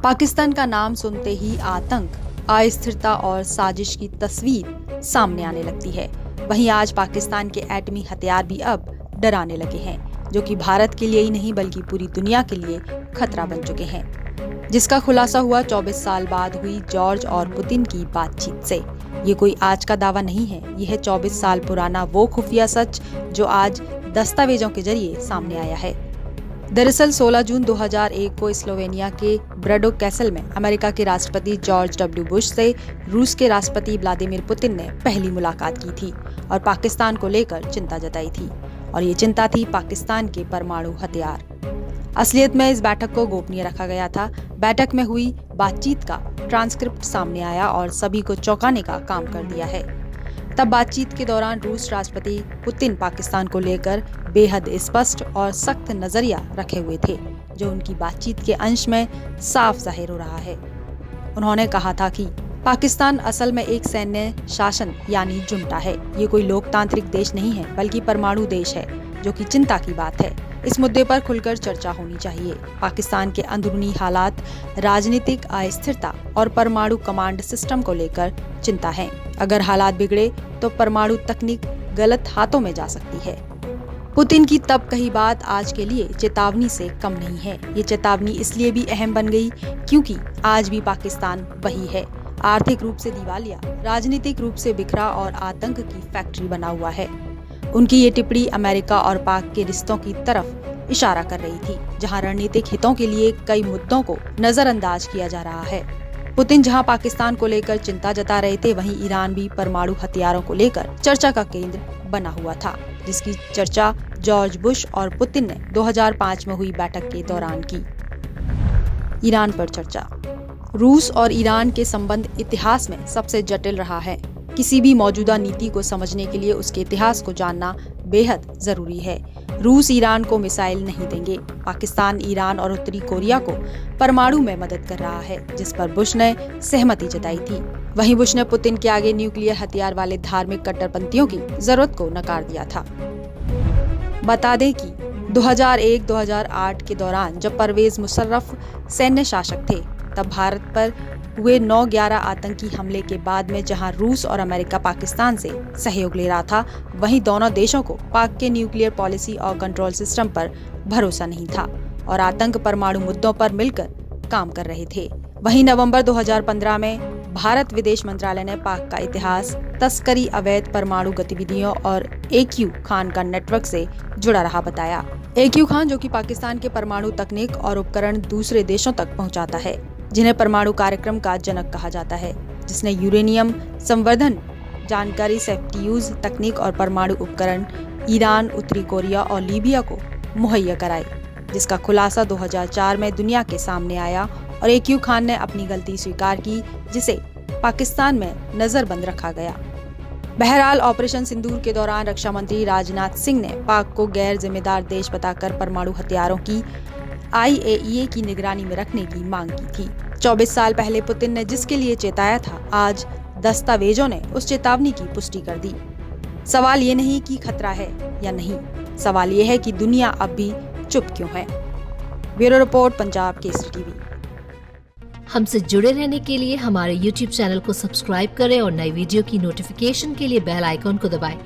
पाकिस्तान का नाम सुनते ही आतंक, अस्थिरता और साजिश की तस्वीर सामने आने लगती है। वहीं आज पाकिस्तान के एटमी हथियार भी अब डराने लगे हैं, जो कि भारत के लिए ही नहीं बल्कि पूरी दुनिया के लिए खतरा बन चुके हैं, जिसका खुलासा हुआ 24 साल बाद हुई जॉर्ज और पुतिन की बातचीत से। ये कोई आज का दावा नहीं है, यह है 24 साल पुराना वो खुफिया सच जो आज दस्तावेजों के जरिए सामने आया है। दरअसल 16 जून 2001 को स्लोवेनिया के ब्रेडो कैसल में अमेरिका के राष्ट्रपति जॉर्ज डब्ल्यू बुश से रूस के राष्ट्रपति व्लादिमीर पुतिन ने पहली मुलाकात की थी और पाकिस्तान को लेकर चिंता जताई थी, और ये चिंता थी पाकिस्तान के परमाणु हथियार। असलियत में इस बैठक को गोपनीय रखा गया था। बैठक में हुई बातचीत का ट्रांसक्रिप्ट सामने आया और सभी को चौंकाने का काम कर दिया है। तब बातचीत के दौरान रूस राष्ट्रपति पुतिन पाकिस्तान को लेकर बेहद स्पष्ट और सख्त नजरिया रखे हुए थे, जो उनकी बातचीत के अंश में साफ जाहिर हो रहा है। उन्होंने कहा था कि पाकिस्तान असल में एक सैन्य शासन यानी जुंटा है। ये कोई लोकतांत्रिक देश नहीं है बल्कि परमाणु देश है, जो कि चिंता की बात है। इस मुद्दे पर खुलकर चर्चा होनी चाहिए। पाकिस्तान के अंदरूनी हालात, राजनीतिक अस्थिरता और परमाणु कमांड सिस्टम को लेकर चिंता है। अगर हालात बिगड़े तो परमाणु तकनीक गलत हाथों में जा सकती है। पुतिन की तब कही बात आज के लिए चेतावनी से कम नहीं है। ये चेतावनी इसलिए भी अहम बन गई क्योंकि आज भी पाकिस्तान वही है, आर्थिक रूप से दिवालिया, राजनीतिक रूप से बिखरा और आतंक की फैक्ट्री बना हुआ है। उनकी ये टिप्पणी अमेरिका और पाक के रिश्तों की तरफ इशारा कर रही थी, जहां रणनीतिक हितों के लिए कई मुद्दों को नजरअंदाज किया जा रहा है। पुतिन जहां पाकिस्तान को लेकर चिंता जता रहे थे, वहीं ईरान भी परमाणु हथियारों को लेकर चर्चा का केंद्र बना हुआ था, जिसकी चर्चा जॉर्ज बुश और पुतिन ने 2005 में हुई बैठक के दौरान की। ईरान पर चर्चा। रूस और ईरान के संबंध इतिहास में सबसे जटिल रहा है। किसी भी मौजूदा नीति को समझने के लिए उसके इतिहास को जानना बेहद जरूरी है। रूस ईरान को मिसाइल नहीं देंगे। पाकिस्तान ईरान और उत्तरी कोरिया को परमाणु में मदद कर रहा है, जिस पर बुश ने सहमति जताई थी। वहीं बुश ने पुतिन के आगे न्यूक्लियर हथियार वाले धार्मिक कट्टरपंथियों की जरूरत को नकार दिया था। बता दें कि 2001-2008 के दौरान जब परवेज मुशर्रफ सैन्य शासक थे, तब भारत पर हुए 9/11 आतंकी हमले के बाद में जहां रूस और अमेरिका पाकिस्तान से सहयोग ले रहा था, वहीं दोनों देशों को पाक के न्यूक्लियर पॉलिसी और कंट्रोल सिस्टम पर भरोसा नहीं था और आतंक परमाणु मुद्दों पर मिलकर काम कर रहे थे। वहीं नवंबर 2015 में भारत विदेश मंत्रालय ने पाक का इतिहास तस्करी, अवैध परमाणु गतिविधियों और AQ खान का नेटवर्क से जुड़ा रहा बताया। AQ खान, जो कि पाकिस्तान के परमाणु तकनीक और उपकरण दूसरे देशों तक पहुंचाता है, जिन्हें परमाणु कार्यक्रम का जनक कहा जाता है, जिसने यूरेनियम संवर्धन, जानकारी, सेफ्टी यूज तकनीक और परमाणु उपकरण ईरान, उत्तरी कोरिया और लीबिया को मुहैया कराए, जिसका खुलासा 2004 में दुनिया के सामने आया और AQ खान ने अपनी गलती स्वीकार की, जिसे पाकिस्तान में नजरबंद रखा गया। बहरहाल ऑपरेशन सिंदूर के दौरान रक्षा मंत्री राजनाथ सिंह ने पाक को गैर जिम्मेदार देश बताकर परमाणु हथियारों की IAEA की निगरानी में रखने की मांग की थी। 24 साल पहले पुतिन ने जिसके लिए चेताया था, आज दस्तावेजों ने उस चेतावनी की पुष्टि कर दी। सवाल ये नहीं कि खतरा है या नहीं, सवाल ये है कि दुनिया अब भी चुप क्यों है। Bureau report, Punjab Kesari TV. हमसे जुड़े रहने के लिए हमारे YouTube चैनल को सब्सक्राइब करें और नई वीडियो की नोटिफिकेशन के लिए बेल आइकॉन को दबाएं।